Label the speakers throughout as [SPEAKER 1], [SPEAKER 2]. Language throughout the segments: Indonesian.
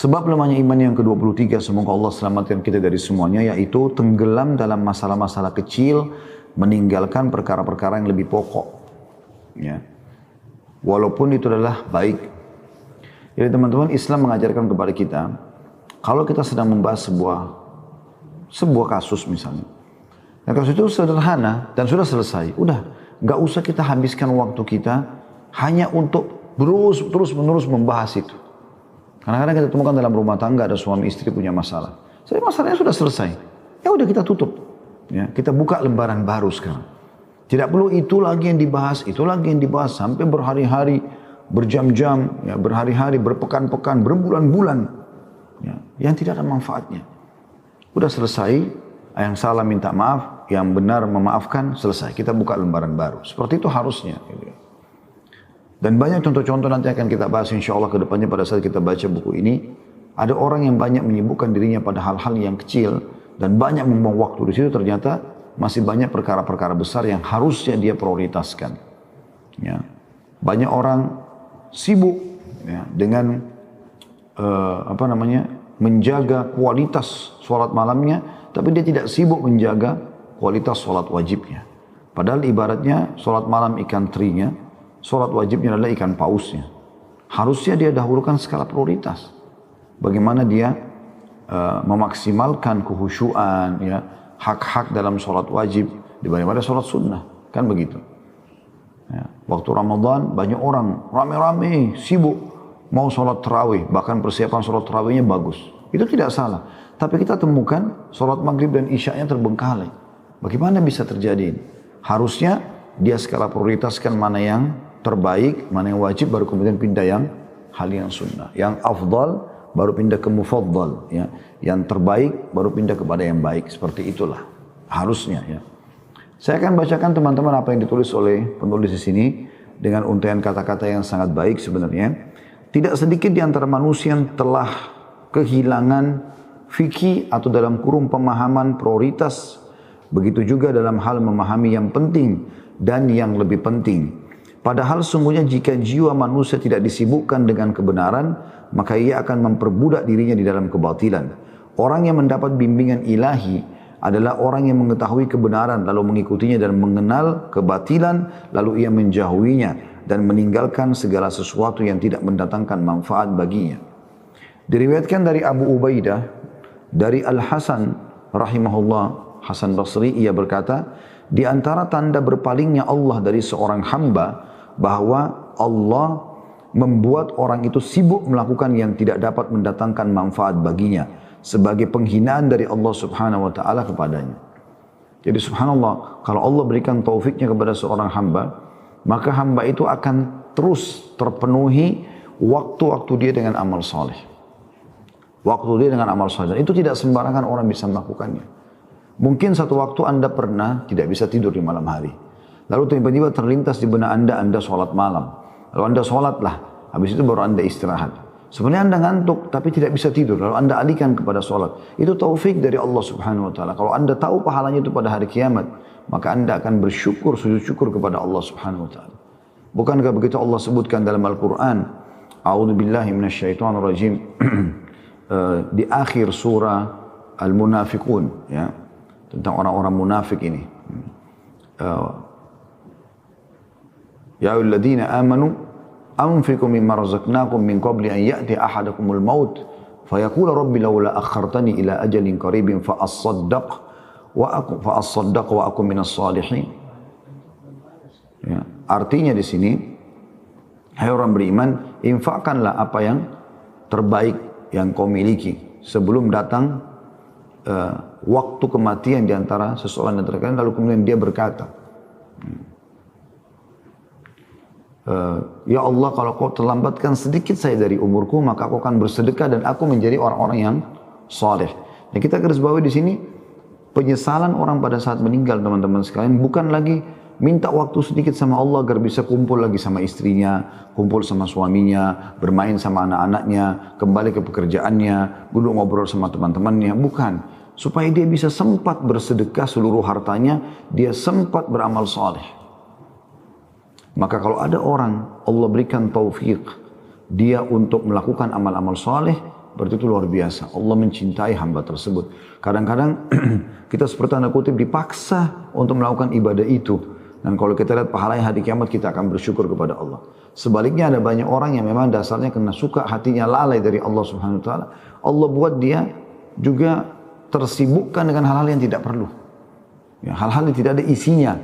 [SPEAKER 1] Sebab lemahnya iman yang ke-23, semoga Allah selamatkan kita dari semuanya, yaitu tenggelam dalam masalah-masalah kecil, meninggalkan perkara-perkara yang lebih pokok. Ya. Walaupun itu adalah baik. Jadi teman-teman, Islam mengajarkan kepada kita, kalau kita sedang membahas sebuah kasus misalnya. Nah, kasus itu sederhana dan sudah selesai. Udah, nggak usah kita habiskan waktu kita hanya untuk terus menerus membahas itu. Kadang-kadang kita temukan dalam rumah tangga ada suami istri punya masalah. Jadi masalahnya sudah selesai. Ya udah kita tutup. Ya, kita buka lembaran baru sekarang. Tidak perlu itu lagi yang dibahas, itu lagi yang dibahas sampai berhari-hari, berjam-jam, ya, berhari-hari, berpekan-pekan, berbulan-bulan. Ya, yang tidak ada manfaatnya. Udah selesai, yang salah minta maaf, yang benar memaafkan, selesai. Kita buka lembaran baru. Seperti itu harusnya. Dan banyak contoh-contoh nanti akan kita bahas insya Allah ke depannya pada saat kita baca buku ini. Ada orang yang banyak menyibukkan dirinya pada hal-hal yang kecil dan banyak membuang waktu di situ, ternyata masih banyak perkara-perkara besar yang harusnya dia prioritaskan. Ya. Banyak orang sibuk ya, dengan menjaga kualitas sholat malamnya, tapi dia tidak sibuk menjaga kualitas sholat wajibnya. Padahal ibaratnya sholat malam ikan terinya, sholat wajibnya adalah ikan pausnya. Harusnya dia dahulukan skala prioritas. Bagaimana dia memaksimalkan kehusyuan, ya, hak-hak dalam sholat wajib dibanding sholat sunnah. Kan begitu. Ya. Waktu Ramadan banyak orang rame-rame sibuk mau sholat tarawih. Bahkan persiapan sholat tarawihnya bagus. Itu tidak salah. Tapi kita temukan sholat maghrib dan isya'nya terbengkalai. Bagaimana bisa terjadi ini? Harusnya dia skala prioritaskan mana yang terbaik, mana yang wajib, baru kemudian pindah yang hal yang sunnah. Yang afdal, baru pindah ke mufaddal. Ya. Yang terbaik, baru pindah kepada yang baik. Seperti itulah. Harusnya. Ya. Saya akan bacakan teman-teman apa yang ditulis oleh penulis di sini. Dengan untaian kata-kata yang sangat baik sebenarnya. Tidak sedikit di antara manusia yang telah kehilangan fikih atau dalam kurung pemahaman prioritas. Begitu juga dalam hal memahami yang penting dan yang lebih penting. Padahal sungguhnya jika jiwa manusia tidak disibukkan dengan kebenaran, maka ia akan memperbudak dirinya di dalam kebatilan. Orang yang mendapat bimbingan ilahi adalah orang yang mengetahui kebenaran lalu mengikutinya dan mengenal kebatilan lalu ia menjauhinya dan meninggalkan segala sesuatu yang tidak mendatangkan manfaat baginya. Diriwayatkan dari Abu Ubaidah, dari Al-Hasan rahimahullah, Hasan Basri, ia berkata, di antara tanda berpalingnya Allah dari seorang hamba bahwa Allah membuat orang itu sibuk melakukan yang tidak dapat mendatangkan manfaat baginya sebagai penghinaan dari Allah Subhanahu wa taala kepadanya. Jadi subhanallah, kalau Allah berikan taufiknya kepada seorang hamba, maka hamba itu akan terus terpenuhi waktu-waktu dia dengan amal saleh. Waktu dia dengan amal saleh. Dan itu tidak sembarangan orang bisa melakukannya. Mungkin satu waktu Anda pernah tidak bisa tidur di malam hari. Lalu tiba-tiba terlintas di benak Anda sholat malam. Lalu Anda sholatlah, habis itu baru Anda istirahat. Sebenarnya Anda ngantuk tapi tidak bisa tidur. Lalu Anda alihkan kepada sholat. Itu taufik dari Allah Subhanahu wa taala. Kalau Anda tahu pahalanya itu pada hari kiamat, maka Anda akan bersyukur, sujud syukur kepada Allah Subhanahu wa taala. Bukankah begitu Allah sebutkan dalam Al-Qur'an, A'udzubillahi minasyaitonirrajim, di akhir surah Al-Munafiqun, ya, tentang orang-orang munafik ini. Ya ayyuhalladzina amanu anfiqu mimma razaqnakum min qabli an ya'ti ahadakumul maut fayaqula rabbi laula akhartani ila ajalin qaribin fa asaddaq wa akum minas salihin. Ya, artinya di sini, hai orang beriman, infakkanlah apa yang terbaik yang kau miliki sebelum datang waktu kematian di antara seseorang dan terkadang. Lalu kemudian dia berkata, ya Allah, kalau kau terlambatkan sedikit saya dari umurku, maka aku akan bersedekah dan aku menjadi orang-orang yang saleh. Dan kita garis bawahi di sini, penyesalan orang pada saat meninggal, teman-teman sekalian, bukan lagi minta waktu sedikit sama Allah agar bisa kumpul lagi sama istrinya, kumpul sama suaminya, bermain sama anak-anaknya, kembali ke pekerjaannya, duduk ngobrol sama teman-temannya. Bukan. Supaya dia bisa sempat bersedekah seluruh hartanya, dia sempat beramal saleh. Maka kalau ada orang Allah berikan taufik dia untuk melakukan amal-amal saleh, berarti itu luar biasa. Allah mencintai hamba tersebut. Kadang-kadang kita seperti tanda kutip dipaksa untuk melakukan ibadah itu. Dan kalau kita lihat pahalanya hari kiamat, kita akan bersyukur kepada Allah. Sebaliknya ada banyak orang yang memang dasarnya kena suka, hatinya lalai dari Allah Subhanahu Wa Taala. Allah buat dia juga tersibukkan dengan hal-hal yang tidak perlu. Ya, hal-hal yang tidak ada isinya,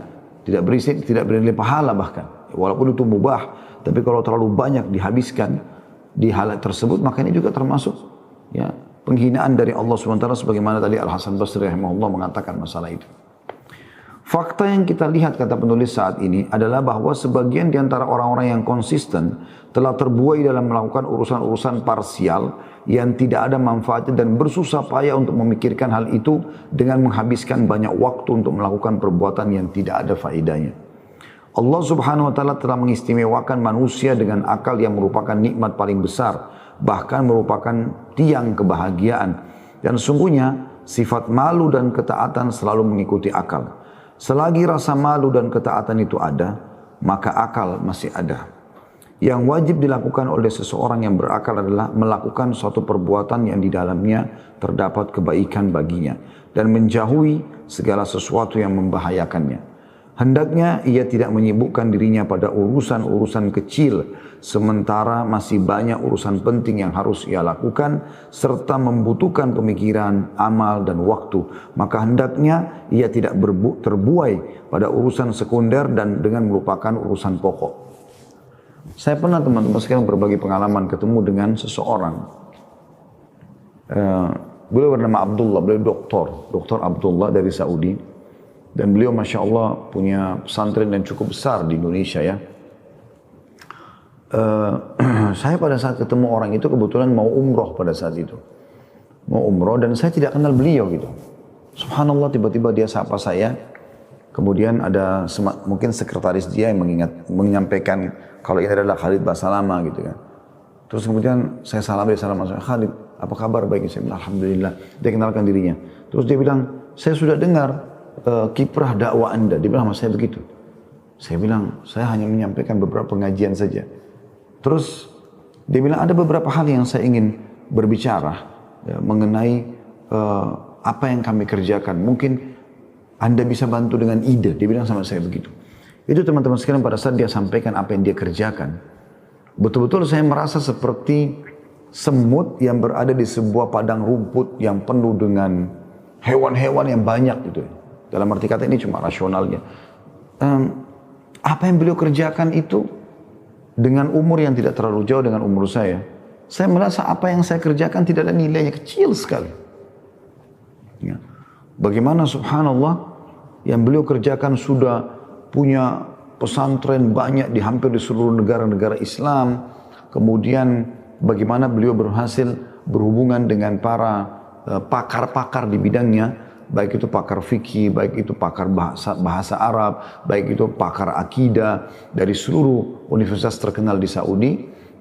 [SPEAKER 1] tidak berisi, tidak bernilai pahala bahkan. Walaupun itu mubah, tapi kalau terlalu banyak dihabiskan di hal tersebut, maka ini juga termasuk ya penghinaan dari Allah Subhanahu Wa Taala, sebagaimana tadi Al Hasan Basri rahimahullah mengatakan masalah itu. Fakta yang kita lihat, kata penulis saat ini, adalah bahwa sebagian di antara orang-orang yang konsisten telah terbuai dalam melakukan urusan-urusan parsial yang tidak ada manfaatnya dan bersusah payah untuk memikirkan hal itu dengan menghabiskan banyak waktu untuk melakukan perbuatan yang tidak ada faedahnya. Allah Subhanahu Wa Taala telah mengistimewakan manusia dengan akal yang merupakan nikmat paling besar, bahkan merupakan tiang kebahagiaan. Dan sungguhnya sifat malu dan ketaatan selalu mengikuti akal. Selagi rasa malu dan ketaatan itu ada, maka akal masih ada. Yang wajib dilakukan oleh seseorang yang berakal adalah melakukan suatu perbuatan yang di dalamnya terdapat kebaikan baginya dan menjauhi segala sesuatu yang membahayakannya. Hendaknya ia tidak menyibukkan dirinya pada urusan-urusan kecil, sementara masih banyak urusan penting yang harus ia lakukan, serta membutuhkan pemikiran, amal, dan waktu. Maka hendaknya ia tidak terbuai pada urusan sekunder dan dengan melupakan urusan pokok. Saya pernah teman-teman sekalian berbagi pengalaman ketemu dengan seseorang. Beliau bernama Abdullah, beliau doktor Abdullah dari Saudi. Dan beliau Masya Allah punya pesantren yang cukup besar di Indonesia ya. Saya pada saat ketemu orang itu kebetulan mau umroh pada saat itu. Mau umroh dan saya tidak kenal beliau gitu. Subhanallah tiba-tiba dia sapa saya. Kemudian ada mungkin sekretaris dia yang menyampaikan kalau ini adalah Khalid Basalama gitu kan. Terus kemudian saya salam, dia salam, Khalid apa kabar, baik? Saya bilang alhamdulillah. Dia kenalkan dirinya. Terus dia bilang, saya sudah dengar kiprah dakwah Anda. Dia bilang sama saya begitu. Saya bilang, saya hanya menyampaikan beberapa pengajian saja. Terus dia bilang ada beberapa hal yang saya ingin berbicara ya, mengenai apa yang kami kerjakan. Mungkin Anda bisa bantu dengan ide. Dia bilang sama saya begitu. Itu teman-teman sekalian pada saat dia sampaikan apa yang dia kerjakan. Betul-betul saya merasa seperti semut yang berada di sebuah padang rumput yang penuh dengan hewan-hewan yang banyak gitu. Dalam arti kata ini cuma rasionalnya. Apa yang beliau kerjakan itu dengan umur yang tidak terlalu jauh dengan umur saya merasa apa yang saya kerjakan tidak ada nilainya, kecil sekali. Ya. Bagaimana subhanallah yang beliau kerjakan sudah punya pesantren banyak di hampir di seluruh negara-negara Islam. Kemudian bagaimana beliau berhasil berhubungan dengan para pakar-pakar di bidangnya, baik itu pakar fikih, baik itu pakar bahasa Arab, baik itu pakar akidah dari seluruh universitas terkenal di Saudi.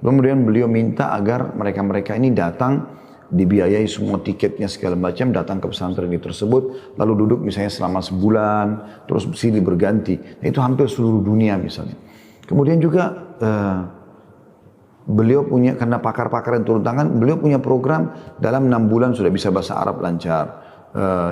[SPEAKER 1] Kemudian beliau minta agar mereka-mereka ini datang, dibiayai semua tiketnya segala macam, datang ke pesantren tersebut, lalu duduk misalnya selama sebulan, terus silih berganti. Nah, itu hampir seluruh dunia misalnya. Kemudian juga beliau punya, karena pakar-pakar yang turun tangan, beliau punya program dalam 6 bulan sudah bisa bahasa Arab lancar.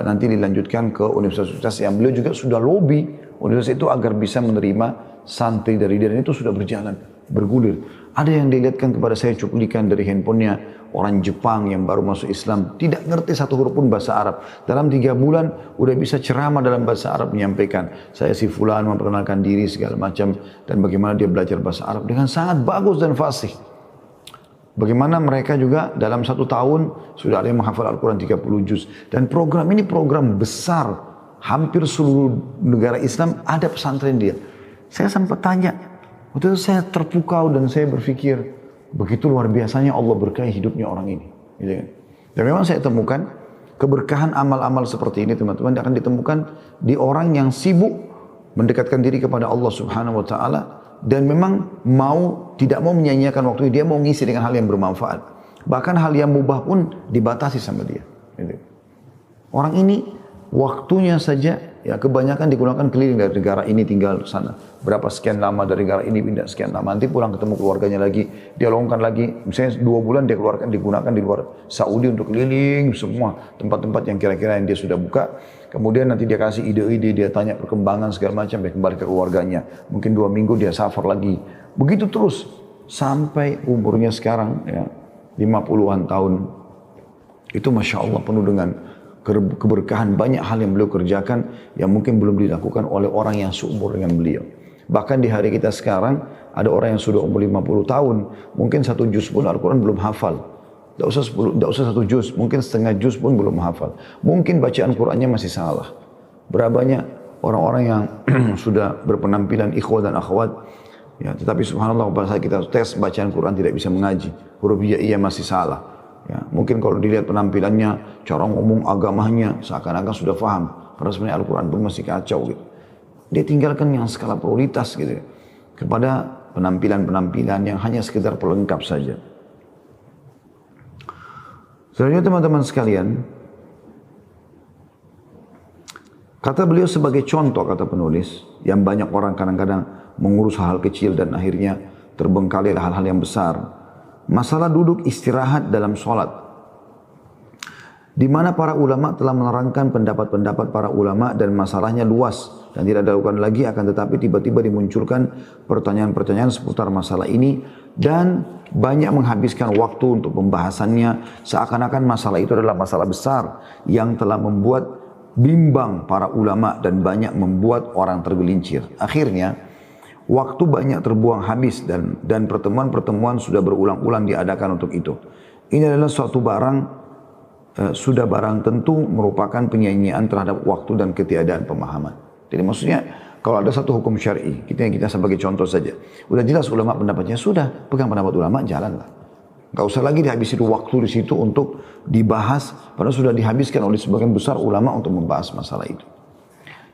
[SPEAKER 1] Nanti dilanjutkan ke universitas yang beliau juga sudah lobby universitas itu agar bisa menerima santri dari dia, dan itu sudah berjalan, bergulir. Ada yang dilihatkan kepada saya cuplikan dari handphonenya orang Jepang yang baru masuk Islam, tidak ngerti satu huruf pun bahasa Arab. Dalam 3 bulan udah bisa ceramah dalam bahasa Arab, menyampaikan saya si fulan, memperkenalkan diri segala macam, dan bagaimana dia belajar bahasa Arab dengan sangat bagus dan fasih. Bagaimana mereka juga dalam 1 tahun sudah ada yang menghafal Al-Quran 30 juz. Dan program ini program besar. Hampir seluruh negara Islam ada pesantren dia. Saya sempat tanya. Waktu itu saya terpukau dan saya berpikir, begitu luar biasanya Allah berkahi hidupnya orang ini. Gitu kan? Dan memang saya temukan keberkahan amal-amal seperti ini teman-teman akan ditemukan di orang yang sibuk mendekatkan diri kepada Allah Subhanahu Wa Taala. Dan memang tidak mau menyanyiakan waktu dia mau ngisi dengan hal yang bermanfaat. Bahkan hal yang mubah pun dibatasi sama dia. Orang ini Waktunya saja ya kebanyakan digunakan keliling dari negara ini tinggal ke sana. Berapa sekian lama dari negara ini pindah sekian lama. Nanti pulang ketemu keluarganya lagi. Dia longkan lagi. Misalnya 2 bulan dia keluarkan digunakan di luar Saudi untuk keliling semua tempat-tempat yang kira-kira yang dia sudah buka. Kemudian nanti dia kasih ide-ide, dia tanya perkembangan segala macam, dia kembali ke keluarganya. Mungkin 2 minggu dia safar lagi. Begitu terus sampai umurnya sekarang ya 50-an tahun. Itu Masya Allah penuh dengan keberkahan, banyak hal yang beliau kerjakan yang mungkin belum dilakukan oleh orang yang seumur dengan beliau. Bahkan di hari kita sekarang ada orang yang sudah umur 50 tahun, mungkin 1 juz pun Al-Quran belum hafal. Tidak usah 1 juz, mungkin setengah juz pun belum hafal. Mungkin bacaan Qurannya masih salah. Berapa banyak orang-orang yang sudah berpenampilan ikhwah dan akhwat, ya, tetapi subhanallah pada saat kita tes bacaan Quran tidak bisa mengaji, huruf iya masih salah. Ya, mungkin kalau dilihat penampilannya, cara ngomong agamanya, seakan-akan sudah paham. Padahal sebenarnya Al-Quran pun masih kacau gitu. Dia tinggalkan yang skala prioritas gitu kepada penampilan-penampilan yang hanya sekedar pelengkap saja. Selanjutnya teman-teman sekalian, kata beliau sebagai contoh, kata penulis, yang banyak orang kadang-kadang mengurus hal-hal kecil dan akhirnya terbengkalai hal-hal yang besar. Masalah duduk istirahat dalam sholat, di mana para ulama telah menerangkan pendapat-pendapat para ulama dan masalahnya luas dan tidak dilakukan lagi, akan tetapi tiba-tiba dimunculkan pertanyaan-pertanyaan seputar masalah ini dan banyak menghabiskan waktu untuk pembahasannya, seakan-akan masalah itu adalah masalah besar yang telah membuat bimbang para ulama dan banyak membuat orang tergelincir. Akhirnya waktu banyak terbuang habis dan pertemuan-pertemuan sudah berulang-ulang diadakan untuk itu. Ini adalah suatu barang, sudah barang tentu merupakan penyanyian terhadap waktu dan ketiadaan pemahaman. Jadi maksudnya kalau ada satu hukum syar'i, kita sebagai contoh saja. Udah jelas ulama pendapatnya, sudah pegang pendapat ulama, jalanlah. Gak usah lagi dihabisi waktu di situ untuk dibahas, padahal sudah dihabiskan oleh sebagian besar ulama untuk membahas masalah itu.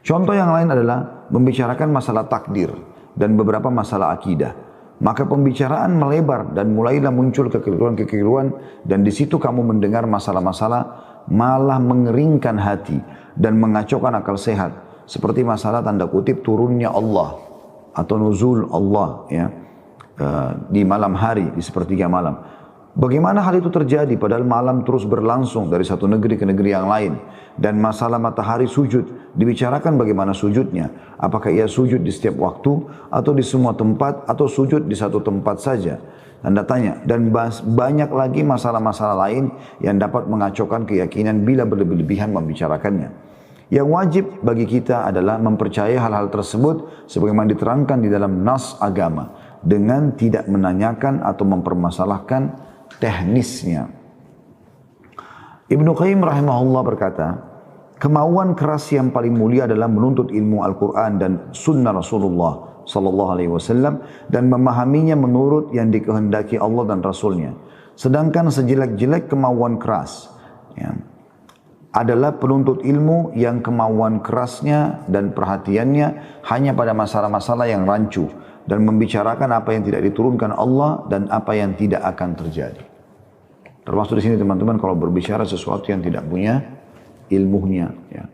[SPEAKER 1] Contoh yang lain adalah membicarakan masalah takdir dan beberapa masalah akidah. Maka pembicaraan melebar dan mulailah muncul kekeliruan-kekeliruan, dan di situ kamu mendengar masalah-masalah malah mengeringkan hati dan mengacaukan akal sehat, seperti masalah tanda kutip turunnya Allah atau nuzul Allah ya di malam hari, di sepertiga malam. Bagaimana hal itu terjadi padahal malam terus berlangsung dari satu negeri ke negeri yang lain? Dan masalah matahari sujud, dibicarakan bagaimana sujudnya. Apakah ia sujud di setiap waktu atau di semua tempat atau sujud di satu tempat saja? Tanda tanya. Dan banyak lagi masalah-masalah lain yang dapat mengacaukan keyakinan bila berlebihan membicarakannya. Yang wajib bagi kita adalah mempercayai hal-hal tersebut sebagaimana diterangkan di dalam nas agama, dengan tidak menanyakan atau mempermasalahkan teknisnya. Ibnu Qayyim rahimahullah berkata, kemauan keras yang paling mulia adalah menuntut ilmu Al-Quran dan sunnah Rasulullah sallallahu alaihi wasallam dan memahaminya menurut yang dikehendaki Allah dan Rasulnya. Sedangkan sejelek-jelek kemauan keras ya, adalah penuntut ilmu yang kemauan kerasnya dan perhatiannya hanya pada masalah-masalah yang rancu dan membicarakan apa yang tidak diturunkan Allah dan apa yang tidak akan terjadi. Termasuk di sini teman-teman kalau berbicara sesuatu yang tidak punya ilmunya, ya.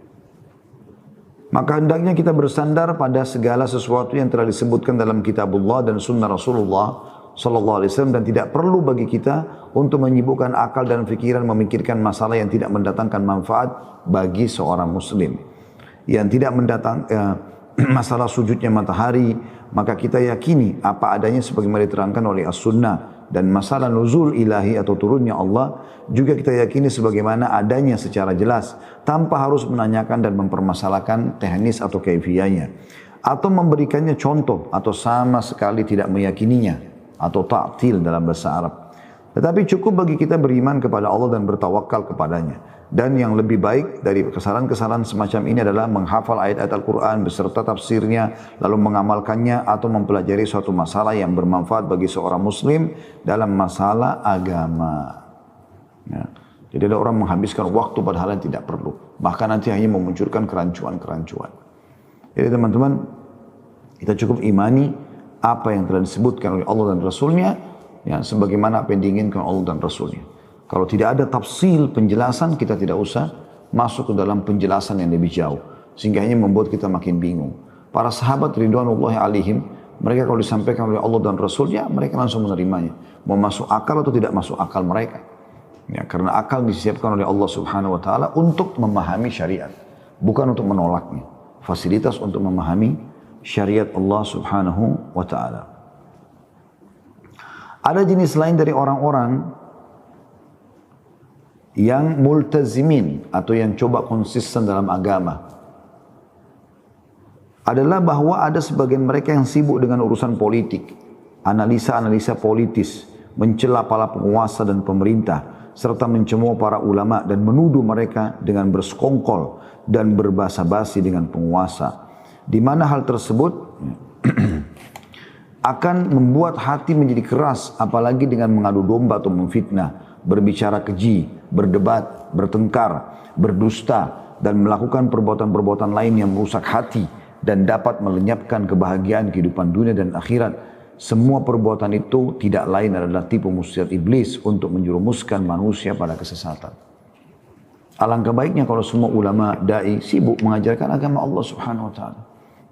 [SPEAKER 1] Maka hendaknya kita bersandar pada segala sesuatu yang telah disebutkan dalam kitabullah dan sunnah Rasulullah sallallahu alaihi wasallam, dan tidak perlu bagi kita untuk menyibukkan akal dan pikiran memikirkan masalah yang tidak mendatangkan manfaat bagi seorang muslim. Yang tidak masalah sujudnya matahari, maka kita yakini apa adanya sebagaimana diterangkan oleh as-sunnah. Dan masalah nuzul ilahi atau turunnya Allah juga kita yakini sebagaimana adanya secara jelas, tanpa harus menanyakan dan mempermasalahkan teknis atau kaifiyahnya, atau memberikannya contoh, atau sama sekali tidak meyakininya, atau ta'til dalam bahasa Arab. Tetapi cukup bagi kita beriman kepada Allah dan bertawakal kepadanya. Dan yang lebih baik dari kesalahan-kesalahan semacam ini adalah menghafal ayat-ayat Al-Quran beserta tafsirnya, lalu mengamalkannya atau mempelajari suatu masalah yang bermanfaat bagi seorang muslim dalam masalah agama. Ya. Jadi ada orang menghabiskan waktu pada hal yang tidak perlu, bahkan nanti hanya memunculkan kerancuan-kerancuan. Jadi teman-teman, kita cukup imani apa yang telah disebutkan oleh Allah dan Rasulnya, ya, sebagaimana apa yang diinginkan Allah dan Rasulnya. Kalau tidak ada tafsil penjelasan, kita tidak usah masuk ke dalam penjelasan yang lebih jauh. Sehingga hanya membuat kita makin bingung. Para sahabat ridwanullahi alaihim, mereka kalau disampaikan oleh Allah dan Rasulnya, mereka langsung menerimanya. Mau masuk akal atau tidak masuk akal mereka. Ya, karena akal disiapkan oleh Allah subhanahu wa ta'ala untuk memahami syariat. Bukan untuk menolaknya. Fasilitas untuk memahami syariat Allah subhanahu wa ta'ala. Ada jenis lain dari orang-orang yang multazimin atau yang coba konsisten dalam agama. Adalah bahwa ada sebagian mereka yang sibuk dengan urusan politik, analisa-analisa politis, mencela para penguasa dan pemerintah, serta mencemooh para ulama dan menuduh mereka dengan bersekongkol dan berbasa-basi dengan penguasa. Di mana hal tersebut akan membuat hati menjadi keras, apalagi dengan mengadu domba atau memfitnah, berbicara keji, berdebat, bertengkar, berdusta, dan melakukan perbuatan-perbuatan lain yang merusak hati dan dapat melenyapkan kebahagiaan kehidupan dunia dan akhirat. Semua perbuatan itu tidak lain adalah tipu muslihat iblis untuk menjerumuskan manusia pada kesesatan. Alangkah baiknya kalau semua ulama, da'i sibuk mengajarkan agama Allah subhanahu wa ta'ala.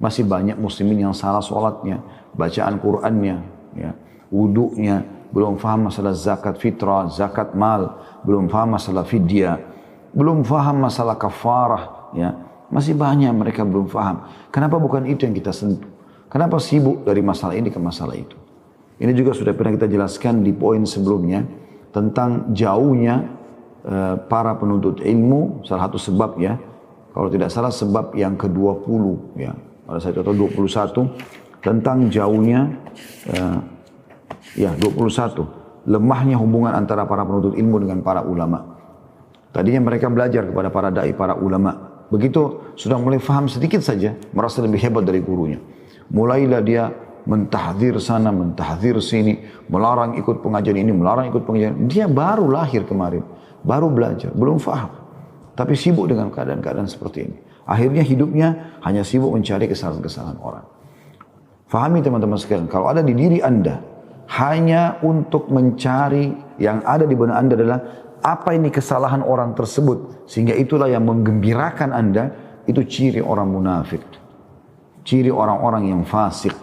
[SPEAKER 1] Masih banyak muslimin yang salah sholatnya, bacaan Qur'annya, ya, wudu'nya, belum faham masalah zakat fitrah, zakat mal, belum faham masalah fidyah, belum faham masalah kafarah, ya. Masih banyak mereka belum faham. Kenapa bukan itu yang kita sentuh? Kenapa sibuk dari masalah ini ke masalah itu? Ini juga sudah pernah kita jelaskan di poin sebelumnya tentang jauhnya para penuntut ilmu. Salah satu sebab ya, kalau tidak salah sebab yang ke-20 ya, pada saat itu atau 21 tentang jauhnya 21 lemahnya hubungan antara para penuntut ilmu dengan para ulama. Tadinya mereka belajar kepada para dai, para ulama. Begitu sudah mulai faham sedikit saja, merasa lebih hebat dari gurunya. Mulailah dia mentahdzir sana, mentahdzir sini, melarang ikut pengajian ini, melarang ikut pengajian. Dia baru lahir kemarin, baru belajar, belum faham. Tapi sibuk dengan keadaan-keadaan seperti ini. Akhirnya hidupnya hanya sibuk mencari kesalahan-kesalahan orang. Fahami teman-teman sekalian, kalau ada di diri Anda, hanya untuk mencari yang ada di benak Anda adalah apa ini kesalahan orang tersebut, sehingga itulah yang menggembirakan Anda, itu ciri orang munafik, ciri orang-orang yang fasik.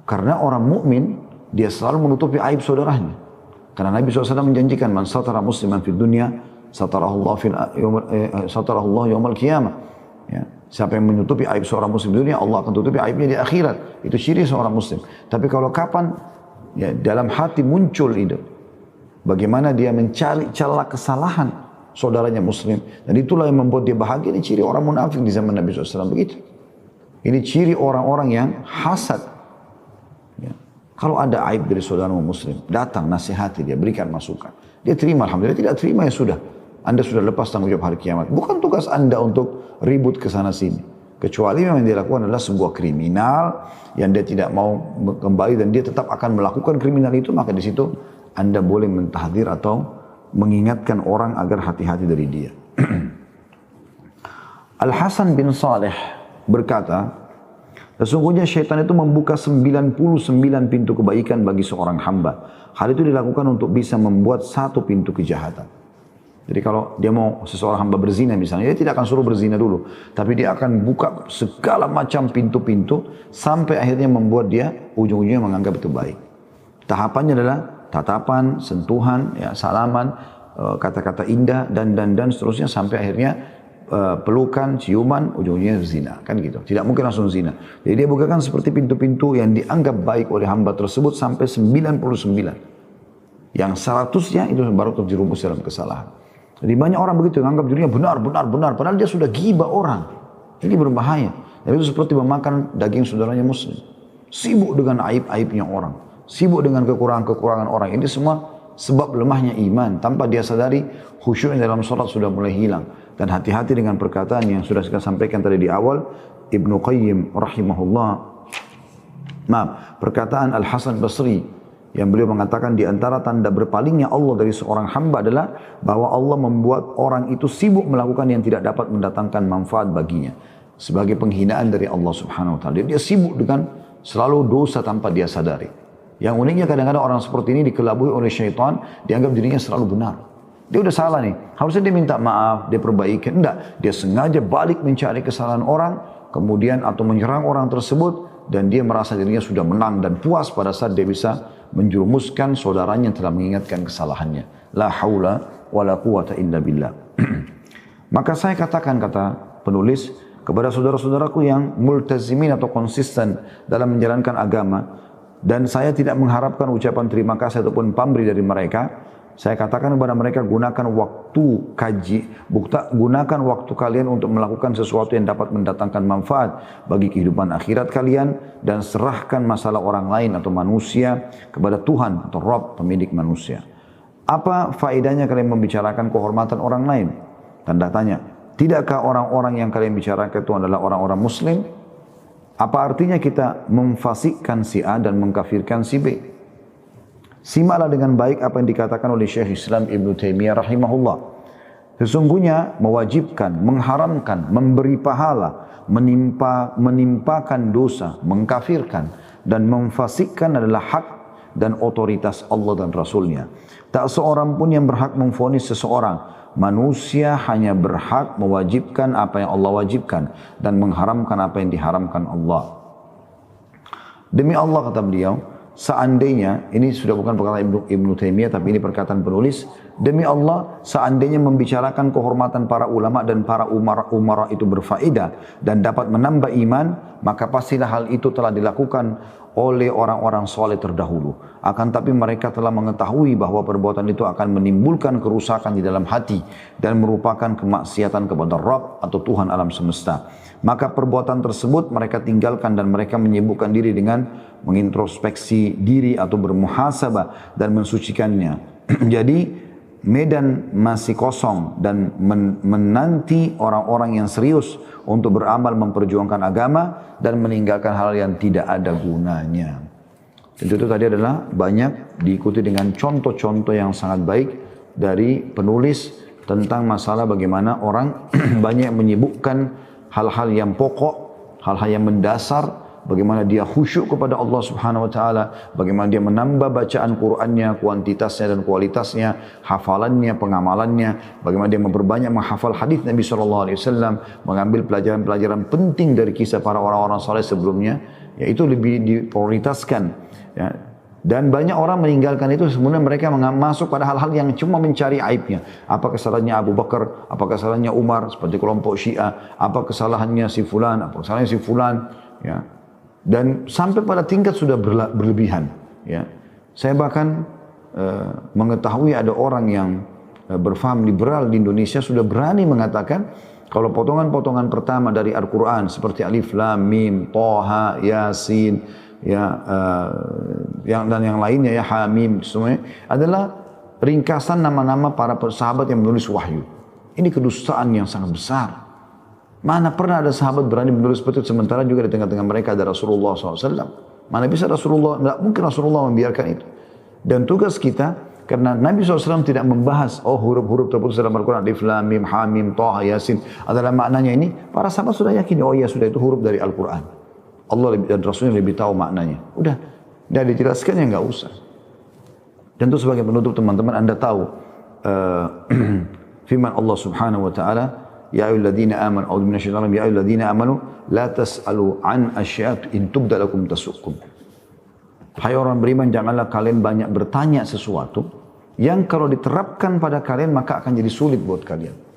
[SPEAKER 1] Karena orang mukmin dia selalu menutupi aib saudaranya. Karena Nabi SAW menjanjikan, man satara musliman fid dunya satarahullah yaumal qiyamah. Ya, siapa yang menutupi aib seorang muslim di dunia, Allah akan tutupi aibnya di akhirat. Itu ciri seorang muslim. Tapi kalau kapan ya dalam hati muncul itu, bagaimana dia mencari celah kesalahan saudaranya muslim. Dan itulah yang membuat dia bahagia. Ini ciri orang munafik di zaman Nabi SAW begitu. Ini ciri orang-orang yang hasad. Ya. Kalau ada aib dari saudara muslim, datang nasihati dia, berikan masukan. Dia terima, alhamdulillah. Tidak terima ya sudah. Anda sudah lepas tanggung jawab hari kiamat. Bukan tugas Anda untuk ribut ke sana sini. Kecuali memang yang dia lakukan adalah sebuah kriminal yang dia tidak mau kembali dan dia tetap akan melakukan kriminal itu, maka di situ Anda boleh mentahdzir atau mengingatkan orang agar hati-hati dari dia. Al-Hasan bin Saleh berkata, sesungguhnya syaitan itu membuka 99 pintu kebaikan bagi seorang hamba. Hal itu dilakukan untuk bisa membuat satu pintu kejahatan. Jadi kalau dia mau seseorang hamba berzina misalnya, dia tidak akan suruh berzina dulu. Tapi dia akan buka segala macam pintu-pintu sampai akhirnya membuat dia ujung-ujungnya menganggap itu baik. Tahapannya adalah tatapan, sentuhan, ya, salaman, kata-kata indah dan seterusnya sampai akhirnya pelukan, ciuman, ujung-ujungnya zina, kan gitu. Tidak mungkin langsung zina. Jadi dia bukakan seperti pintu-pintu yang dianggap baik oleh hamba tersebut sampai 99. Yang 100-nya itu baru terjerumus dalam kesalahan. Jadi banyak orang begitu yang anggap dirinya benar, padahal dia sudah ghibah orang. Ini berbahaya. Dan itu seperti memakan daging saudaranya muslim. Sibuk dengan aib-aibnya orang. Sibuk dengan kekurangan-kekurangan orang. Ini semua sebab lemahnya iman. Tanpa dia sadari, khusyuknya dalam sholat sudah mulai hilang. Dan hati-hati dengan perkataan yang sudah saya sampaikan tadi di awal. Ibnu Qayyim rahimahullah. Perkataan Al-Hasan Basri. Yang beliau mengatakan di antara tanda berpalingnya Allah dari seorang hamba adalah bahwa Allah membuat orang itu sibuk melakukan yang tidak dapat mendatangkan manfaat baginya. Sebagai penghinaan dari Allah subhanahu wa ta'ala. Dia sibuk dengan selalu dosa tanpa dia sadari. Yang uniknya kadang-kadang orang seperti ini dikelabui oleh syaitan, dianggap dirinya selalu benar. Dia udah salah nih. Harusnya dia minta maaf, dia perbaikan. Enggak, dia sengaja balik mencari kesalahan orang, kemudian atau menyerang orang tersebut, dan dia merasa dirinya sudah menang dan puas pada saat dia bisa menjerumuskan saudaranya yang telah mengingatkan kesalahannya. La haula wa la quwata illa billah. Maka saya katakan, kata penulis, kepada saudara-saudaraku yang multazimin atau konsisten dalam menjalankan agama, dan saya tidak mengharapkan ucapan terima kasih ataupun pamrih dari mereka, saya katakan kepada mereka, gunakan waktu kaji, gunakan waktu kalian untuk melakukan sesuatu yang dapat mendatangkan manfaat bagi kehidupan akhirat kalian, dan serahkan masalah orang lain atau manusia kepada Tuhan atau Rabb, pemilik manusia. Apa faedahnya kalian membicarakan kehormatan orang lain? Tanda tanya. Tidakkah orang-orang yang kalian bicarakan itu adalah orang-orang muslim? Apa artinya kita memfasikkan si A dan mengkafirkan si B? Simaklah dengan baik apa yang dikatakan oleh Syekh Islam Ibn Taimiyah rahimahullah. Sesungguhnya mewajibkan, mengharamkan, memberi pahala, menimpakan dosa, mengkafirkan, dan memfasikkan adalah hak dan otoritas Allah dan Rasulnya. Tak seorang pun yang berhak memvonis seseorang. Manusia hanya berhak mewajibkan apa yang Allah wajibkan dan mengharamkan apa yang diharamkan Allah. Demi Allah, kata beliau, seandainya, ini sudah bukan perkataan Ibnu Taimiyah tapi ini perkataan penulis, demi Allah, seandainya membicarakan kehormatan para ulama dan para umara itu berfaedah dan dapat menambah iman, maka pastilah hal itu telah dilakukan oleh orang-orang soleh terdahulu. Akan tapi mereka telah mengetahui bahwa perbuatan itu akan menimbulkan kerusakan di dalam hati dan merupakan kemaksiatan kepada Rabb atau Tuhan alam semesta. Maka perbuatan tersebut mereka tinggalkan dan mereka menyibukkan diri dengan mengintrospeksi diri atau bermuhasabah dan mensucikannya. Jadi medan masih kosong dan menanti orang-orang yang serius untuk beramal memperjuangkan agama dan meninggalkan hal yang tidak ada gunanya. Tentu itu tadi adalah banyak diikuti dengan contoh-contoh yang sangat baik dari penulis tentang masalah bagaimana orang banyak menyibukkan hal-hal yang pokok, hal-hal yang mendasar, bagaimana dia khusyuk kepada Allah Subhanahu wa taala, bagaimana dia menambah bacaan Qur'annya, kuantitasnya dan kualitasnya, hafalannya, pengamalannya, bagaimana dia memperbanyak menghafal hadis Nabi sallallahu alaihi wasallam, mengambil pelajaran-pelajaran penting dari kisah para orang-orang saleh sebelumnya, yaitu lebih diprioritaskan, ya. Dan banyak orang meninggalkan itu, sebenarnya mereka masuk pada hal-hal yang cuma mencari aibnya. Apa kesalahannya Abu Bakar, apa kesalahannya Umar, seperti kelompok Syiah, apa kesalahannya si fulan, apa kesalahannya si fulan, ya. Dan sampai pada tingkat sudah berlebihan, ya. Saya bahkan mengetahui ada orang yang berfaham liberal di Indonesia sudah berani mengatakan kalau potongan-potongan pertama dari Al-Quran seperti Alif Lam Mim, Toha, Yasin, ya, dan yang lainnya, ya, Hamim, semuanya adalah ringkasan nama-nama para sahabat yang menulis wahyu. Ini kedustaan yang sangat besar. Mana pernah ada sahabat berani menulis seperti itu, sementara juga di tengah-tengah mereka ada Rasulullah SAW. Mana bisa Rasulullah, tidak mungkin Rasulullah membiarkan itu. Dan tugas kita, karena Nabi SAW tidak membahas, oh huruf-huruf terputus dalam Al-Quran, Alif Lam Mim, Hamim, Toha, Yasin, adalah maknanya ini, para sahabat sudah yakin, oh iya sudah itu huruf dari Al-Quran. Allah dan Rasulnya lebih tahu maknanya. Udah, dah dijelaskannya nggak usah. Dan itu sebagai penutup teman-teman, Anda tahu firman Allah Subhanahu wa taala, ya ayyuhalladzina amanu, a'udzu minasyaitonir rajim, ya ayyuhalladzina amanu la tas'alu an asya'a in tubda lakum tasukum. Hai orang beriman, janganlah kalian banyak bertanya sesuatu yang kalau diterapkan pada kalian maka akan jadi sulit buat kalian.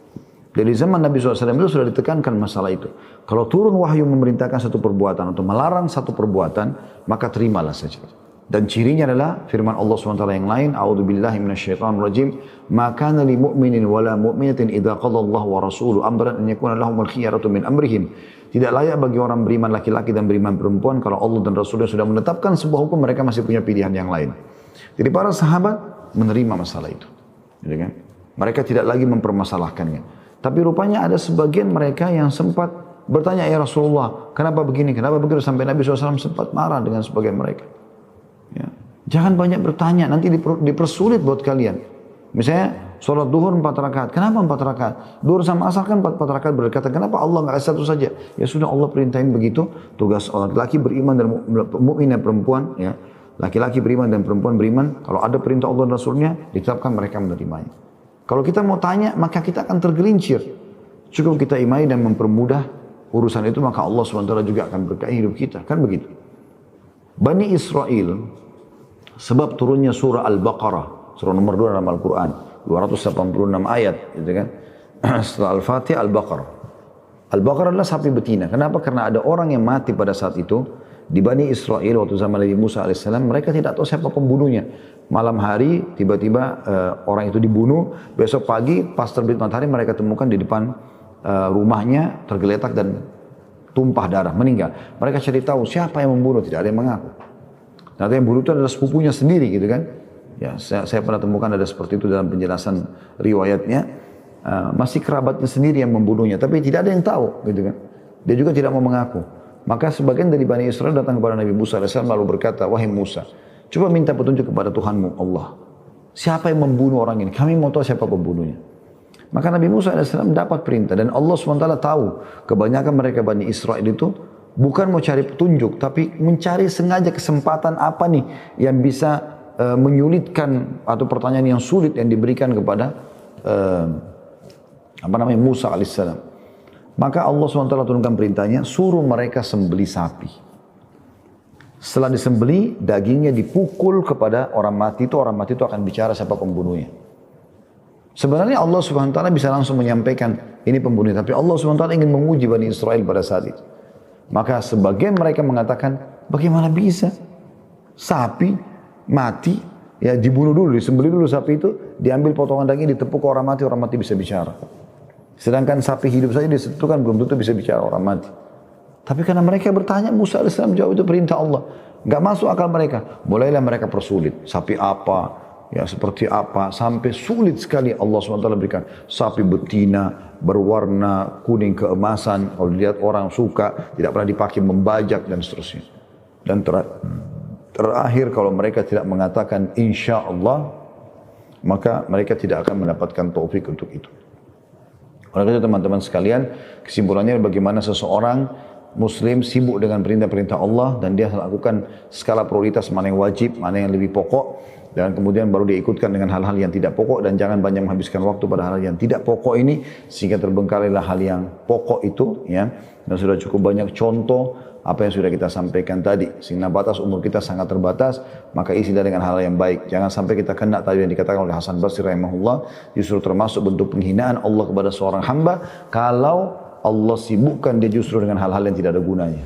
[SPEAKER 1] Dari zaman Nabi SAW itu sudah ditekankan masalah itu. Kalau turun wahyu memerintahkan satu perbuatan atau melarang satu perbuatan, maka terimalah saja. Dan cirinya adalah firman Allah SWT yang lain, a'udzubillahi minasyaitonirrajim, ma kana lil mu'minin wala mu'minatin idza qadallahu wa rasuluhu amran an yakuna lahumul khiyaratu min amrihim. Tidak layak bagi orang beriman laki-laki dan beriman perempuan kalau Allah dan Rasulnya sudah menetapkan sebuah hukum, mereka masih punya pilihan yang lain. Jadi para sahabat menerima masalah itu, gitu kan? Mereka tidak lagi mempermasalahkannya. Tapi rupanya ada sebagian mereka yang sempat bertanya, ya Rasulullah, kenapa begini, kenapa begitu, sampai Nabi SAW sempat marah dengan sebagian mereka. Ya. Jangan banyak bertanya, nanti dipersulit buat kalian. Misalnya sholat duhur 4 rakaat, kenapa 4 rakaat? Duhur sama asar kan 4 rakaat, berkata kenapa Allah nggak satu saja? Ya sudah, Allah perintahin begitu. Tugas laki-laki beriman dan mukmin dan perempuan, ya, laki-laki beriman dan perempuan beriman. Kalau ada perintah Allah dan Rasulnya, ditetapkan mereka menerimanya. Kalau kita mau tanya, maka kita akan tergelincir. Cukup kita imani dan mempermudah urusan itu, maka Allah SWT juga akan berkahi hidup kita. Kan begitu. Bani Israel, sebab turunnya surah Al-Baqarah, surah nomor 2 dalam Al-Quran, 286 ayat, gitu kan. Setelah Al-Fatihah, Al-Baqarah. Al-Baqarah adalah sapi betina. Kenapa? Karena ada orang yang mati pada saat itu, di Bani Israel waktu zaman Nabi Musa AS, mereka tidak tahu siapa pembunuhnya. Malam hari, tiba-tiba orang itu dibunuh, besok pagi, pas terbit matahari, mereka temukan di depan rumahnya, tergeletak dan tumpah darah, meninggal. Mereka cari tahu siapa yang membunuh, tidak ada yang mengaku. Ternyata yang bunuh itu adalah sepupunya sendiri, gitu kan. Ya, saya pernah temukan ada seperti itu dalam penjelasan riwayatnya. Masih kerabatnya sendiri yang membunuhnya, tapi tidak ada yang tahu, gitu kan. Dia juga tidak mau mengaku. Maka sebagian dari Bani Israel datang kepada Nabi Musa AS lalu berkata, wahai Musa, coba minta petunjuk kepada Tuhanmu Allah. Siapa yang membunuh orang ini? Kami mau tahu siapa pembunuhnya. Maka Nabi Musa AS dapat perintah dan Allah SWT tahu kebanyakan mereka Bani Israel itu bukan mau cari petunjuk, tapi mencari sengaja kesempatan apa nih yang bisa menyulitkan atau pertanyaan yang sulit yang diberikan kepada Musa alaihissalam. Maka Allah SWT turunkan perintahnya, suruh mereka sembeli sapi. Setelah disembeli, dagingnya dipukul kepada orang mati itu akan bicara siapa pembunuhnya. Sebenarnya Allah SWT bisa langsung menyampaikan ini pembunuhnya, tapi Allah SWT ingin menguji Bani Israel pada saat itu. Maka sebagian mereka mengatakan, bagaimana bisa sapi mati, ya dibunuh dulu, disembeli dulu sapi itu, diambil potongan daging, ditepuk ke orang mati bisa bicara. Sedangkan sapi hidup saja disentuhkan belum tentu bisa bicara orang mati. Tapi karena mereka bertanya, Musa AS jawab itu perintah Allah. Gak masuk akal mereka. Mulailah mereka persulit. Sapi apa, ya seperti apa, sampai sulit sekali Allah SWT berikan. Sapi betina, berwarna kuning keemasan, kalau dilihat orang suka, tidak pernah dipakai membajak dan seterusnya. Dan terakhir kalau mereka tidak mengatakan insya Allah, maka mereka tidak akan mendapatkan taufik untuk itu. Oleh itu teman-teman sekalian, kesimpulannya bagaimana seseorang Muslim sibuk dengan perintah-perintah Allah dan dia lakukan skala prioritas mana yang wajib, mana yang lebih pokok, dan kemudian baru dia ikutkan dengan hal-hal yang tidak pokok, dan jangan banyak menghabiskan waktu pada hal yang tidak pokok ini sehingga terbengkalailah hal yang pokok itu, ya. Dan sudah cukup banyak contoh apa yang sudah kita sampaikan tadi, sehingga batas umur kita sangat terbatas, maka isilah dengan hal yang baik. Jangan sampai kita kena tadi yang dikatakan oleh Hasan Basri rahimahullah, justru termasuk bentuk penghinaan Allah kepada seorang hamba kalau Allah sibukkan dia justru dengan hal-hal yang tidak ada gunanya.